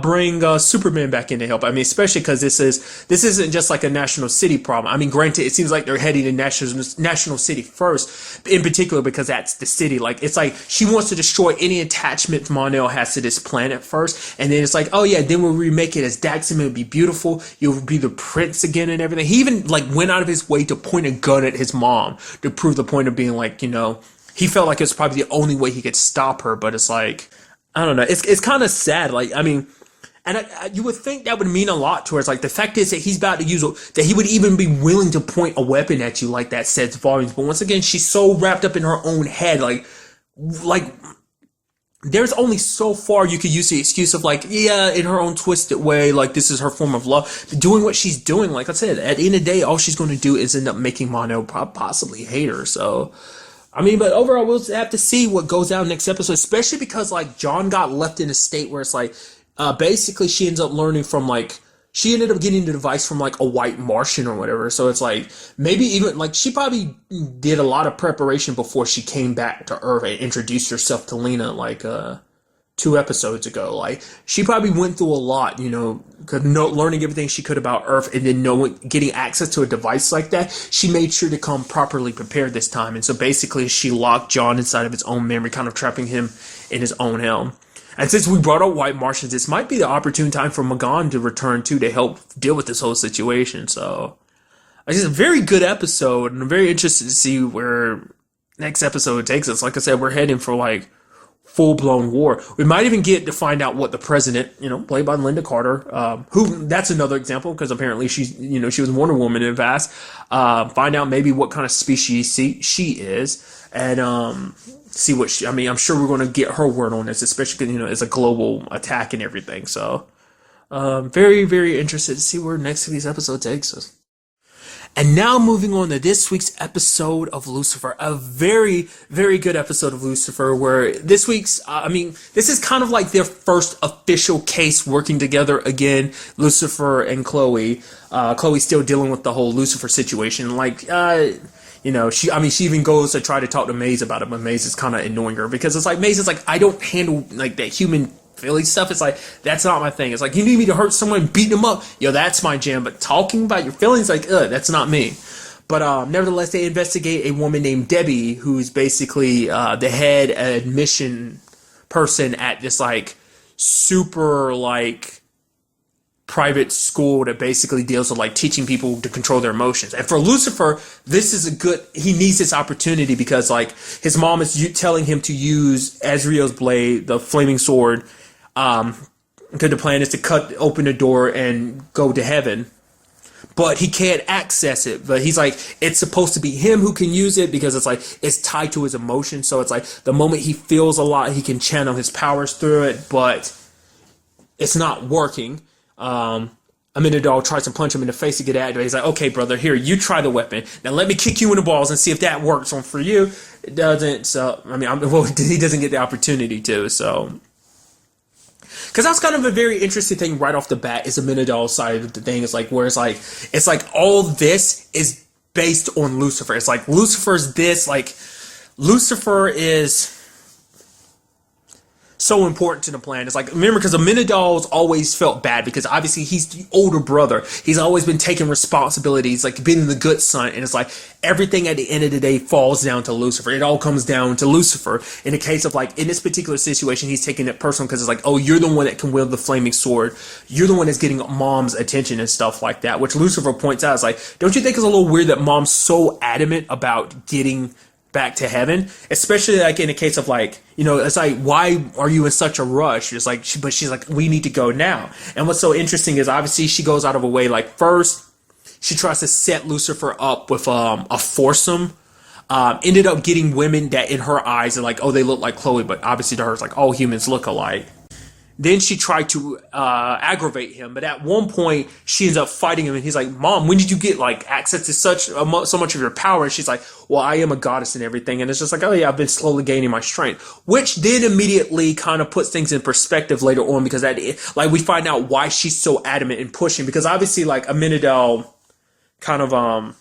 bring Superman back in to help. I mean, especially because this isn't just like a National City problem. I mean, granted, it seems like they're heading to National City first, in particular because that's the city. Like, it's like she wants to destroy any attachment Mon-El has to this planet first, and then it's like, oh yeah, then we'll remake it as Daxam. It'll be beautiful. You'll be the prince again and everything. He even like went out of his way to point a gun at his mom to prove the point of being like, you know, he felt like it was probably the only way he could stop her. But it's like, I don't know. It's kind of sad. Like, I mean, and you would think that would mean a lot to her. It's like the fact is that he's about to use that he would even be willing to point a weapon at you like that says volumes. But once again, she's so wrapped up in her own head. Like there's only so far you could use the excuse of like, yeah, in her own twisted way, like this is her form of love. But doing what she's doing, like I said, at the end of the day, all she's going to do is end up making Mon-El possibly hate her. So. I mean, but overall, we'll have to see what goes down next episode, especially because, like, John got left in a state where it's like, basically she ends up learning from, like, she ended up getting the device from, like, a white Martian or whatever. So it's like, maybe even, like, she probably did a lot of preparation before she came back to Earth and introduced herself to Lena, like, 2 episodes ago. Like, she probably went through a lot, you know, learning everything she could about Earth, and then getting access to a device like that. She made sure to come properly prepared this time, and so basically she locked John inside of his own memory, kind of trapping him in his own helm. And since we brought up White Martians, this might be the opportune time for Magan to return too, to help deal with this whole situation. So it's a very good episode, and I'm very interested to see where next episode takes us. Like I said, we're heading for like full blown war. We might even get to find out what the president, played by Linda Carter, who that's another example because apparently she's, she was Wonder Woman in the past. Find out maybe what kind of species she is, and see what she. I mean, I'm sure we're going to get her word on this, especially because it's a global attack and everything. So, very very interested to see where next week's episode takes us. And now moving on to this week's episode of Lucifer, a very, very good episode of Lucifer where this week's, this is kind of like their first official case working together again, Lucifer and Chloe. Chloe's still dealing with the whole Lucifer situation. She even goes to try to talk to Maze about it, but Maze is kind of ignoring her because it's like, Maze is like, I don't handle like that human Philly stuff. It's like, that's not my thing. It's like, you need me to hurt someone, beat them up. Yo, that's my jam. But talking about your feelings, like, that's not me. But nevertheless, they investigate a woman named Debbie, who's basically the head admission person at this like super like private school that basically deals with like teaching people to control their emotions. And for Lucifer, this is he needs this opportunity because like his mom is telling him to use Azrael's blade, the flaming sword, because the plan is to cut open the door and go to heaven, but he can't access it. But he's like, it's supposed to be him who can use it because it's like it's tied to his emotions. So it's like the moment he feels a lot, he can channel his powers through it, but it's not working. Aminadol tries to punch him in the face to get at it. He's like, okay, brother, here, you try the weapon. Now let me kick you in the balls and see if that works for you. It doesn't. So, he doesn't get the opportunity to. So, because that's kind of a very interesting thing right off the bat is Aminadol's side of the thing. It's like, where it's like all this is based on Lucifer. It's like Lucifer's this, like Lucifer is so important to the plan. It's like, remember, because Aminadol's always felt bad because obviously he's the older brother. He's always been taking responsibilities, like being the good son. And it's like everything at the end of the day falls down to Lucifer. It all comes down to Lucifer. In the case of like, in this particular situation, he's taking it personal because it's like, oh, you're the one that can wield the flaming sword. You're the one that's getting mom's attention and stuff like that, which Lucifer points out. It's like, don't you think it's a little weird that mom's so adamant about getting back to heaven, especially like in the case of like, it's like, why are you in such a rush? It's like, but she's like, we need to go now. And what's so interesting is obviously she goes out of her way. Like first she tries to set Lucifer up with a foursome, ended up getting women that in her eyes are like, oh, they look like Chloe, but obviously to her it's like all humans look alike. Then she tried to aggravate him, but at one point she ends up fighting him, and he's like, "Mom, when did you get like access to so much of your power?" And she's like, "Well, I am a goddess and everything." And it's just like, "Oh yeah, I've been slowly gaining my strength," which then immediately kind of puts things in perspective later on because we find out why she's so adamant in pushing, because obviously like Aminadol kind of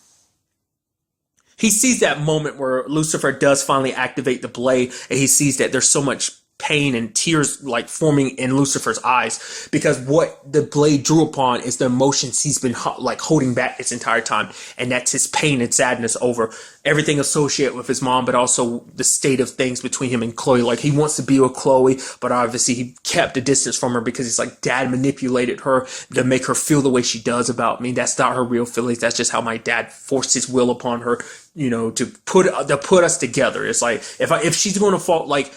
he sees that moment where Lucifer does finally activate the blade, and he sees that there's so much pain and tears like forming in Lucifer's eyes because what the blade drew upon is the emotions he's been like holding back this entire time, and that's his pain and sadness over everything associated with his mom, but also the state of things between him and Chloe. Like he wants to be with Chloe, but obviously he kept a distance from her because he's like, dad manipulated her to make her feel the way she does about me. That's not her real feelings. That's just how my dad forced his will upon her, to put us together. It's like if she's going to fall, like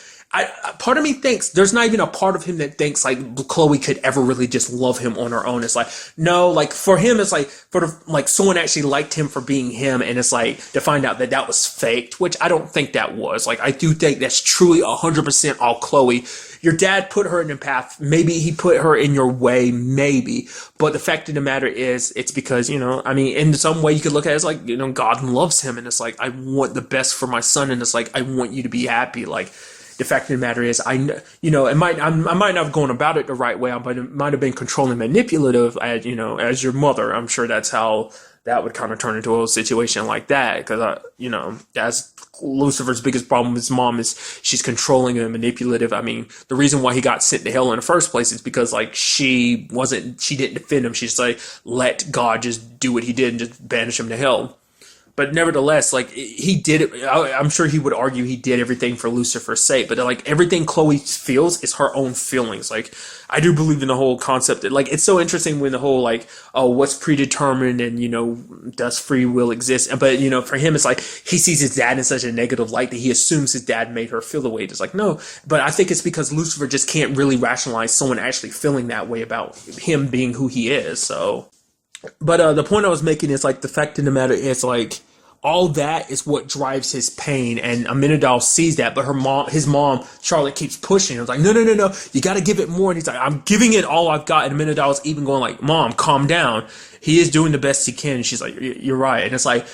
part of me thinks there's not even a part of him that thinks like Chloe could ever really just love him on her own. It's like, no, like for him, it's like like someone actually liked him for being him. And it's like to find out that was faked, which I don't think that was. Like, I do think that's truly 100% all Chloe. Your dad put her in the path. Maybe he put her in your way, maybe. But the fact of the matter is, it's because, in some way you could look at it as like, God loves him. And it's like, I want the best for my son. And it's like, I want you to be happy. Like, the fact of the matter is, I might not have gone about it the right way, but it might have been controlling, manipulative, as your mother. I'm sure that's how that would kind of turn into a situation like that. Because, that's Lucifer's biggest problem with his mom is she's controlling and manipulative. I mean, the reason why he got sent to hell in the first place is because, like, she didn't defend him. She's like, let God just do what he did and just banish him to hell. But nevertheless, like he did it. I'm sure he would argue he did everything for Lucifer's sake. But like everything Chloe feels is her own feelings. Like I do believe in the whole concept that like it's so interesting when the whole like oh what's predetermined and does free will exist? But for him it's like he sees his dad in such a negative light that he assumes his dad made her feel the way. It's like no, but I think it's because Lucifer just can't really rationalize someone actually feeling that way about him being who he is. So. But the point I was making is like the fact of the matter is like all that is what drives his pain, and Amenadiel sees that, but his mom, Charlotte, keeps pushing. It's like no, you got to give it more, and he's like, I'm giving it all I've got, and Amenadiel's even going like, Mom, calm down. He is doing the best he can, and she's like, you're right, and it's like.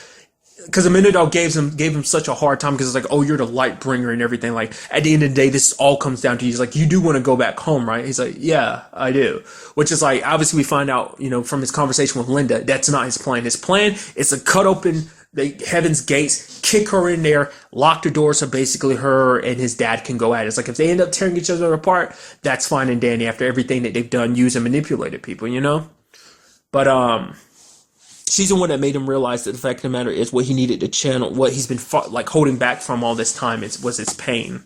Because Amenadiel gave him such a hard time because it's like, oh, you're the light bringer and everything. Like, at the end of the day, this all comes down to you. He's like, you do want to go back home, right? He's like, yeah, I do. Which is like, obviously we find out, from his conversation with Linda, that's not his plan. His plan is to cut open the heaven's gates, kick her in there, lock the door so basically her and his dad can go at it. It's like, if they end up tearing each other apart, that's fine and dandy after everything that they've done, used and manipulated people, But, she's the one that made him realize that the fact of the matter is what he needed to channel, what he's been holding back from all this time was his pain.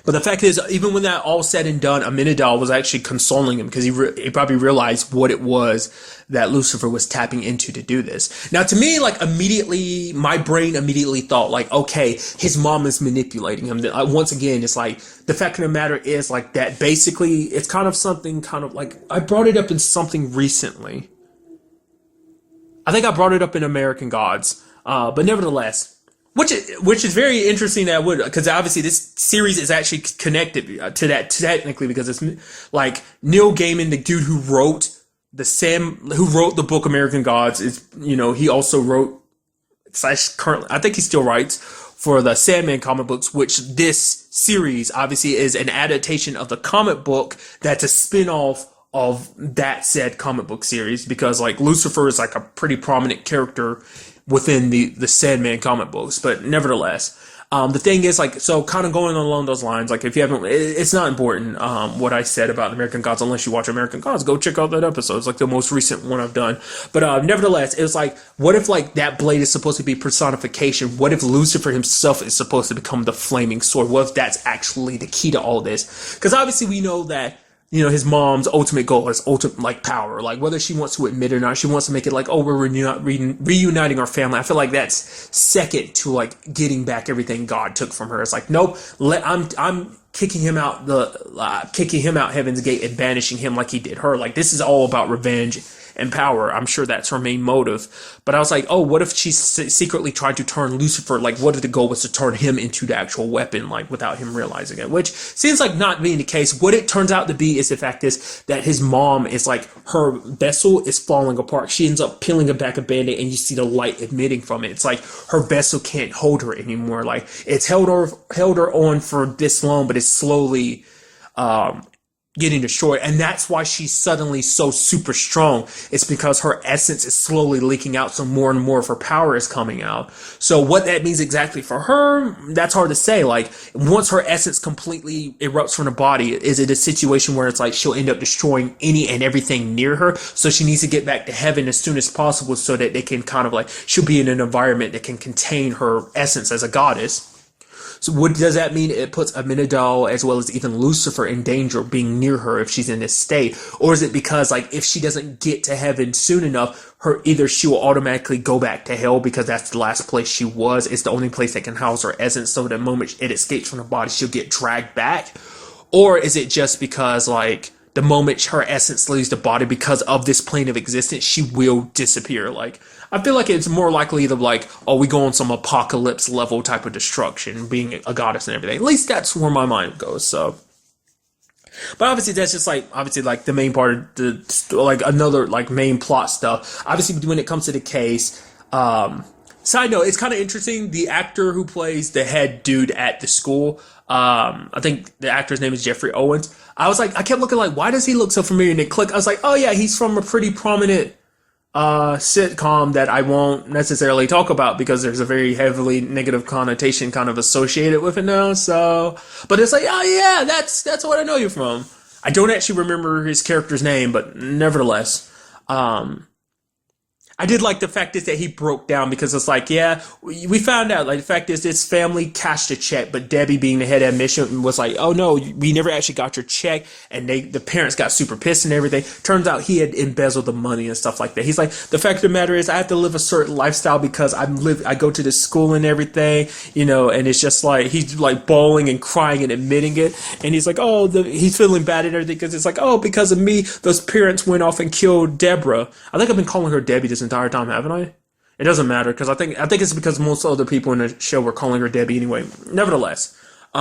But the fact is, even when that all said and done, Amenadiel was actually consoling him because he probably realized what it was that Lucifer was tapping into to do this. Now, to me, like immediately, my brain immediately thought like, okay, his mom is manipulating him. Once again, it's like the fact of the matter is like that. Basically, it's kind of something like I brought it up in something recently. I think I brought it up in American Gods, but nevertheless, which is very interesting that because obviously this series is actually connected to that technically because it's like Neil Gaiman, the dude who wrote the book American Gods, is he also wrote / currently I think he still writes for the Sandman comic books, which this series obviously is an adaptation of the comic book that's a spin-off of that said comic book series, because like Lucifer is like a pretty prominent character within the Sandman comic books. But nevertheless, the thing is like, so kind of going along those lines, like if you haven't, it's not important what I said about American Gods unless you watch American Gods. Go check out that episode. It's like the most recent one I've done. But nevertheless, it was like, what if like that blade is supposed to be personification? What if Lucifer himself is supposed to become the flaming sword? What if that's actually the key to all this? Because obviously we know that his mom's ultimate goal is ultimate, like, power. Like, whether she wants to admit it or not, she wants to make it like, oh, we're reuniting our family. I feel like that's second to, like, getting back everything God took from her. It's like, nope, I'm kicking him out Heaven's Gate and banishing him like he did her. Like, this is all about revenge and power. I'm sure that's her main motive. But I was like, oh, what if she secretly tried to turn Lucifer? Like, what if the goal was to turn him into the actual weapon, like, without him realizing it? Which seems like not being the case. What it turns out to be is the fact is that his mom is like, her vessel is falling apart. She ends up peeling back a band-aid and you see the light emitting from it. It's like her vessel can't hold her anymore. Like, it's held her on for this long, but it's slowly getting destroyed, and that's why she's suddenly so super strong. It's because her essence is slowly leaking out, so more and more of her power is coming out. So what that means exactly for her, that's hard to say. Like, once her essence completely erupts from the body, is it a situation where it's like she'll end up destroying any and everything near her? So she needs to get back to heaven as soon as possible so that they can kind of like, she'll be in an environment that can contain her essence as a goddess. So what does that mean? It puts Amenadiel as well as even Lucifer in danger of being near her if she's in this state? Or is it because like if she doesn't get to heaven soon enough, either she will automatically go back to hell because that's the last place she was. It's the only place that can house her essence. So the moment it escapes from the body, she'll get dragged back. Or is it just because like the moment her essence leaves the body because of this plane of existence, she will disappear? Like, I feel like it's more likely to like, oh, we go on some apocalypse level type of destruction, being a goddess and everything. At least that's where my mind goes. So, but obviously that's just like, obviously like the main part of the, like another like main plot stuff. Obviously when it comes to the case, side note, it's kind of interesting. The actor who plays the head dude at the school, I think the actor's name is Jeffrey Owens. I was like, I kept looking like, why does he look so familiar? And it clicked. I was like, oh yeah, he's from a pretty prominent sitcom that I won't necessarily talk about because there's a very heavily negative connotation kind of associated with it now. So, but it's like, oh yeah, that's what I know you from. I don't actually remember his character's name, but nevertheless, I did like the fact is that he broke down because it's like, yeah, we found out, like, the fact is this family cashed a check, but Debbie, being the head of admission, was like, oh no, we never actually got your check, and the parents got super pissed and everything. Turns out he had embezzled the money and stuff like that. He's like, the fact of the matter is I have to live a certain lifestyle because I go to this school and everything, and it's just like, he's like bawling and crying and admitting it, and he's like, oh, he's feeling bad and everything because it's like, oh, because of me, those parents went off and killed Deborah. I think I've been calling her Debbie this entire time, haven't I? It doesn't matter because I think it's because most other people in the show were calling her Debbie anyway. Nevertheless, he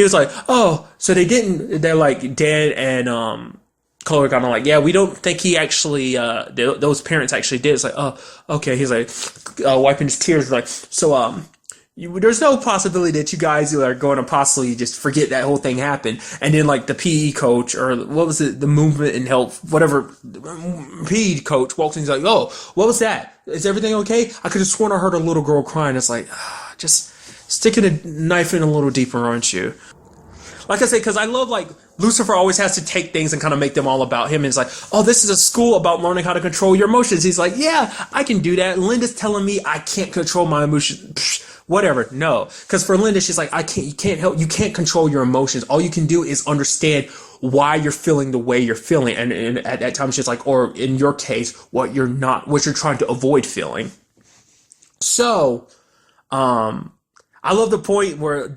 was like, oh, so they didn't. They're like, Dan and Chloe kind of like, yeah, we don't think he actually, those parents actually did. It's like, oh, okay. He's like, wiping his tears, like, so there's no possibility that you guys are going to possibly just forget that whole thing happened. And then like the PE coach, or what was it, the movement and health, whatever, PE coach walks in, he's like, oh, what was that? Is everything okay? I could have sworn I heard a little girl crying. It's like, just sticking a knife in a little deeper, aren't you? Like I said, because I love, like, Lucifer always has to take things and kind of make them all about him. And it's like, oh, this is a school about learning how to control your emotions. He's like, yeah, I can do that. Linda's telling me I can't control my emotions. Psh, whatever. No. Because for Linda, she's like, you can't control your emotions. All you can do is understand why you're feeling the way you're feeling. And at that time, she's like, or in your case, what you're trying to avoid feeling. So, I love the point where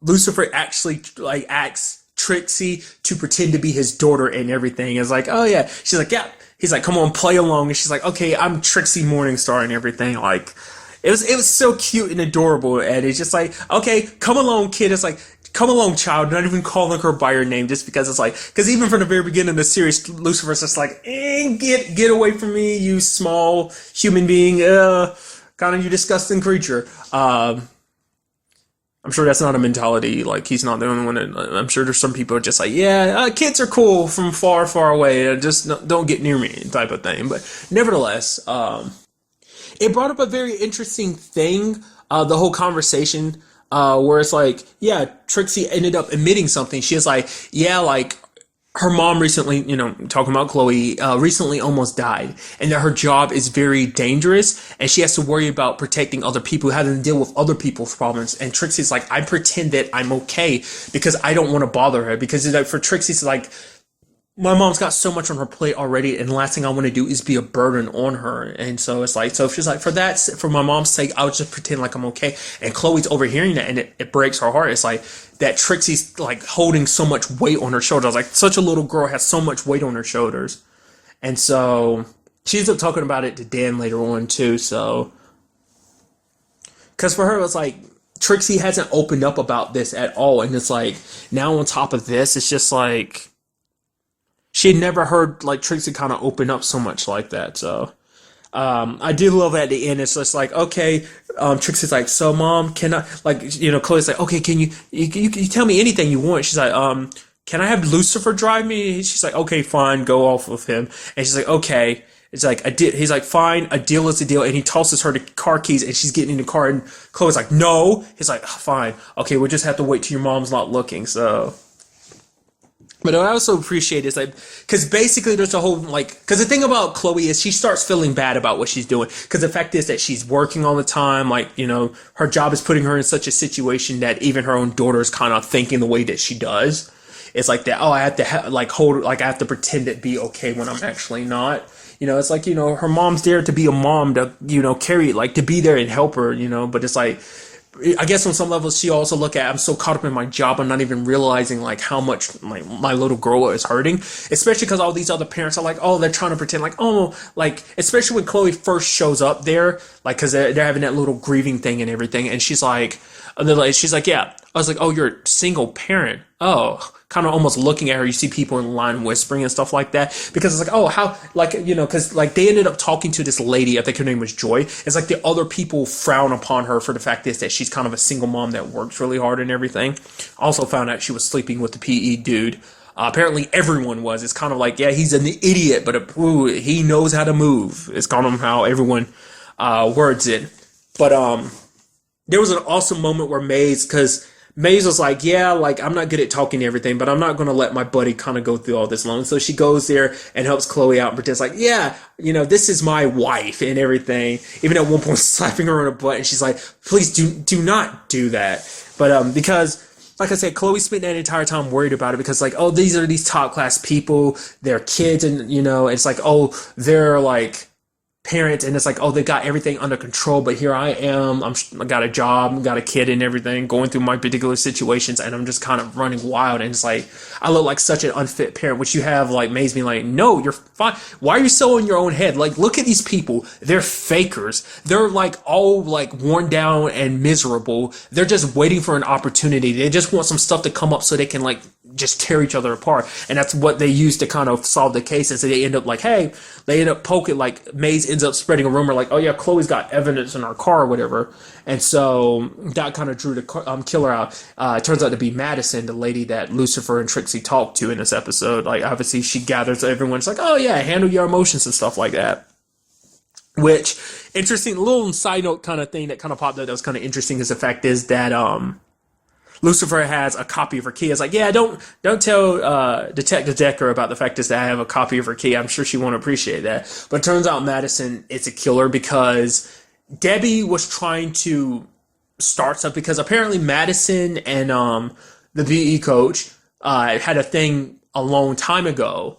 Lucifer actually like asks Trixie to pretend to be his daughter and everything. It's like, oh yeah. She's like, yeah. He's like, come on, play along. And she's like, okay, I'm Trixie Morningstar and everything. Like, it was so cute and adorable. And it's just like, okay, come along, kid. It's like, come along, child. Not even calling her by her name, just because it's like, because even from the very beginning of the series, Lucifer's just like, get away from me, you small human being. Kind of you disgusting creature. I'm sure that's not a mentality, like, he's not the only one. I'm sure there's some people just like, yeah, kids are cool from far, far away, just don't get near me, type of thing. But nevertheless, it brought up a very interesting thing, the whole conversation, where it's like, yeah, Trixie ended up admitting something. She was like, yeah, like, her mom recently, talking about Chloe, recently almost died, and that her job is very dangerous, and she has to worry about protecting other people, having to deal with other people's problems. And Trixie's like, I pretend that I'm okay because I don't want to bother her, because like, for Trixie, it's like, my mom's got so much on her plate already, and the last thing I want to do is be a burden on her. And so it's like, so she's like, for my mom's sake, I'll just pretend like I'm okay. And Chloe's overhearing that, and it breaks her heart. It's like that Trixie's like holding so much weight on her shoulders. Like, such a little girl has so much weight on her shoulders. And so she ends up talking about it to Dan later on too. So, because for her, it's like, Trixie hasn't opened up about this at all. And it's like, now on top of this, it's just like, she had never heard like Trixie kind of open up so much like that. So I do love at the end. It's just like, okay, Trixie's like, so mom, can I, like, Chloe's like, okay, can you tell me anything you want? She's like, can I have Lucifer drive me? She's like, okay, fine, go off with him. And she's like, okay. It's like, he's like, fine, a deal is a deal. And he tosses her the car keys, and she's getting in the car, and Chloe's like, no. He's like, fine, okay, we'll just have to wait till your mom's not looking. So. But what I also appreciate is, like, because basically there's a whole, like, because the thing about Chloe is she starts feeling bad about what she's doing. Because the fact is that she's working all the time. Like, her job is putting her in such a situation that even her own daughter is kind of thinking the way that she does. It's like that, oh, I have to, I have to pretend to be okay when I'm actually not. It's like, her mom's there to be a mom, to, carry, like, to be there and help her, but it's like, I guess on some levels she also look at, I'm so caught up in my job, I'm not even realizing like how much my little girl is hurting, especially because all these other parents are like, oh, they're trying to pretend like, oh, like, especially when Chloe first shows up there, like, because they're having that little grieving thing and everything, and she's like, yeah. I was like, oh, you're a single parent. Oh, kind of almost looking at her. You see people in line whispering and stuff like that. Because it's like, oh, how, like, because like they ended up talking to this lady. I think her name was Joy. It's like the other people frown upon her for the fact is that she's kind of a single mom that works really hard and everything. Also found out she was sleeping with the PE dude. Apparently everyone was. It's kind of like, yeah, he's an idiot, but he knows how to move. It's kind of how everyone words it. But there was an awesome moment where Maze was like, yeah, like I'm not good at talking and everything, but I'm not going to let my buddy kind of go through all this alone. So she goes there and helps Chloe out and pretends like, yeah, this is my wife and everything. Even at one point slapping her on the butt, and she's like, please do not do that. But because like I said, Chloe spent that entire time worried about it because like, oh, these are these top class people, they're kids, and it's like, oh, they're like parents, and it's like, oh, they got everything under control, but here I am, I got a job, got a kid and everything, going through my particular situations, and I'm just kind of running wild, and it's like, I look like such an unfit parent, which you have like Maze being like, no, you're fine. Why are you so in your own head? Like, look at these people, they're fakers, they're like all like worn down and miserable, they're just waiting for an opportunity, they just want some stuff to come up so they can like just tear each other apart, and that's what they use to kind of solve the case. And so they end up like, hey, they end up poking, like Maze ends up spreading a rumor like, oh yeah, Chloe's got evidence in our car or whatever, and so that kind of drew the killer out. It turns out to be Madison, the lady that Lucifer and Trixie talked to in this episode. Like, obviously she gathers everyone, it's like, oh yeah, handle your emotions and stuff like that. Which, interesting little side note kind of thing that kind of popped up that was kind of interesting is the fact is that Lucifer has a copy of her key. It's like, yeah, don't tell Detective Decker about the fact is that I have a copy of her key. I'm sure she won't appreciate that. But it turns out Madison is a killer because Debbie was trying to start stuff because apparently Madison and the PE coach had a thing a long time ago.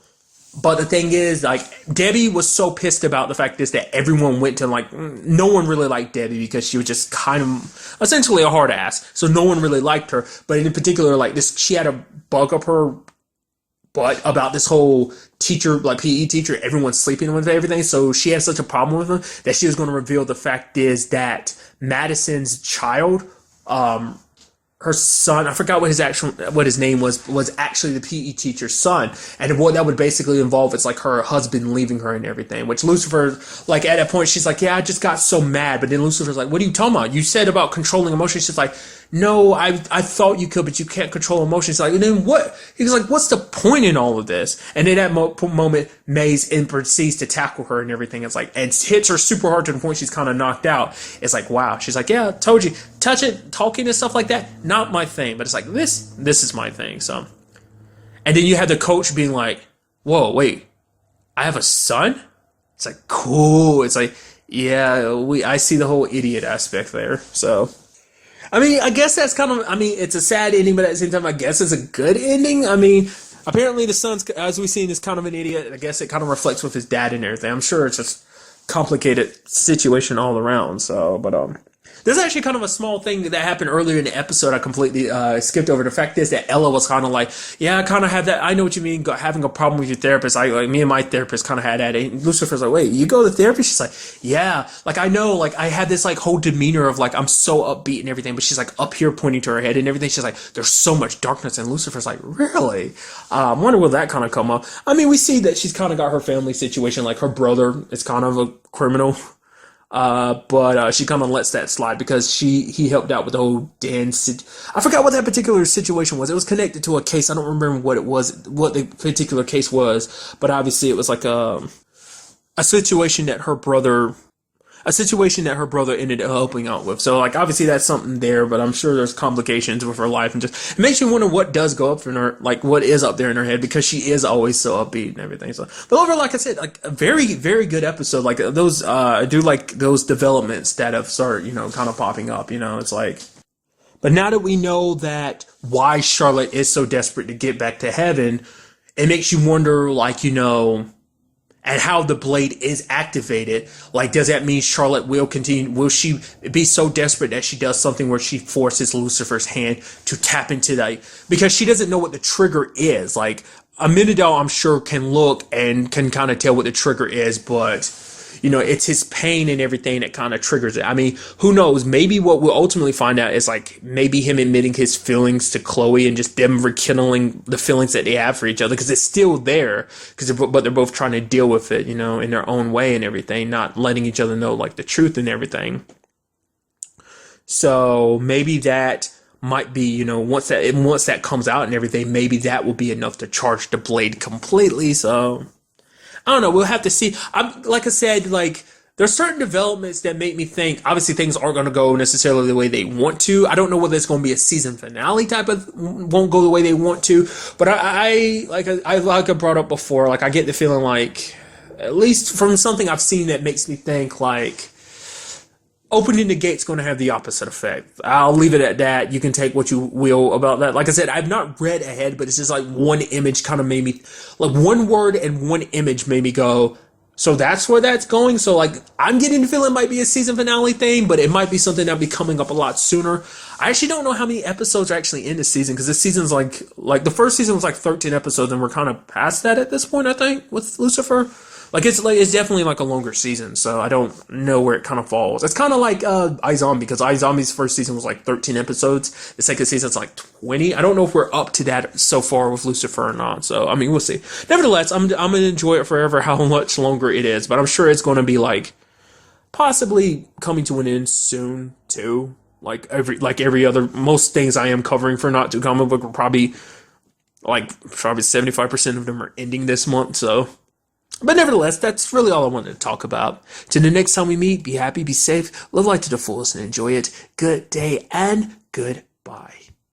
But the thing is, like, Debbie was so pissed about the fact is that everyone went to, like, no one really liked Debbie because she was just kind of essentially a hard ass. So no one really liked her. But in particular, like, she had a bug up her butt about this whole teacher, like, PE teacher, everyone sleeping with everything. So she had such a problem with him that she was going to reveal the fact is that Madison's child, her son, I forgot what his name was actually the PE teacher's son. And what that would basically involve is like her husband leaving her and everything, which Lucifer, like at that point, she's like, yeah, I just got so mad. But then Lucifer's like, what are you talking about? You said about controlling emotions. She's like, no, I thought you could, but you can't control emotions. Like, and then what? He was like, what's the point in all of this? And in that moment, Maze proceeds to tackle her and everything. It's like, and hits her super hard to the point she's kind of knocked out. It's like, wow. She's like, yeah, told you. Touch it, talking and stuff like that, not my thing. But it's like, this is my thing. So, and then you have the coach being like, whoa, wait, I have a son? It's like, cool. It's like, yeah, I see the whole idiot aspect there. So, I mean, I guess that's kind of, I mean, it's a sad ending, but at the same time, I guess it's a good ending. I mean, apparently the son's, as we've seen, is kind of an idiot. I guess it kind of reflects with his dad and everything. I'm sure it's just complicated situation all around. So, but, there's actually kind of a small thing that happened earlier in the episode I completely skipped over. The fact is that Ella was kind of like, yeah, I kind of have that. I know what you mean, having a problem with your therapist. Me and my therapist kind of had that. And Lucifer's like, wait, you go to therapy? She's like, yeah. Like, I know, like, I had this, like, whole demeanor of, like, I'm so upbeat and everything. But she's, like, up here pointing to her head and everything. She's like, there's so much darkness. And Lucifer's like, really? I wonder will that kind of come up. I mean, we see that she's kind of got her family situation. Like, her brother is kind of a criminal. But she kind of lets that slide because he helped out with the whole I forgot what that particular situation was. It was connected to a case. I don't remember what it was, what the particular case was, but obviously it was like a situation that her brother ended up helping out with. So, like, obviously that's something there, but I'm sure there's complications with her life, and just it makes you wonder what does go up in her, like, what is up there in her head, because she is always so upbeat and everything. So, but overall, like I said, like, a very, very good episode. Like, those, I do like those developments that have started, kind of popping up, it's like, but now that we know that why Charlotte is so desperate to get back to heaven, it makes you wonder, like, and how the blade is activated. Like, does that mean Charlotte will continue? Will she be so desperate that she does something where she forces Lucifer's hand to tap into that? Because she doesn't know what the trigger is. Like, Amenadel, I'm sure, can look and can kind of tell what the trigger is, but, it's his pain and everything that kind of triggers it. I mean, who knows? Maybe what we'll ultimately find out is, like, maybe him admitting his feelings to Chloe and just them rekindling the feelings that they have for each other, because it's still there, but they're both trying to deal with it, in their own way and everything, not letting each other know, like, the truth and everything. So maybe that might be, once that comes out and everything, maybe that will be enough to charge the blade completely. So I don't know. We'll have to see. Like I said, like, there's certain developments that make me think, obviously things aren't going to go necessarily the way they want to. I don't know whether it's going to be a season finale type of, won't go the way they want to, but like I brought up before, like I get the feeling like, at least from something I've seen that makes me think like, opening the gate's going to have the opposite effect. I'll leave it at that. You can take what you will about that. Like I said, I've not read ahead, but it's just like one image kind of made me, like one word and one image made me go, so that's where that's going. So like, I'm getting the feeling it might be a season finale thing, but it might be something that'll be coming up a lot sooner. I actually don't know how many episodes are actually in this season, because this season's like the first season was like 13 episodes, and we're kind of past that at this point, I think, with Lucifer. It's definitely like a longer season, so I don't know where it kind of falls. It's kind of like iZombie, because iZombie's first season was like 13 episodes. The second season's like 20. I don't know if we're up to that so far with Lucifer or not. So I mean, we'll see. Nevertheless, I'm gonna enjoy it forever, how much longer it is. But I'm sure it's going to be like possibly coming to an end soon too. Like every other, most things I am covering for Not Too Comic Book are probably 75% of them are ending this month. So. But nevertheless, that's really all I wanted to talk about. Till the next time we meet, be happy, be safe, live life to the fullest, and enjoy it. Good day and goodbye.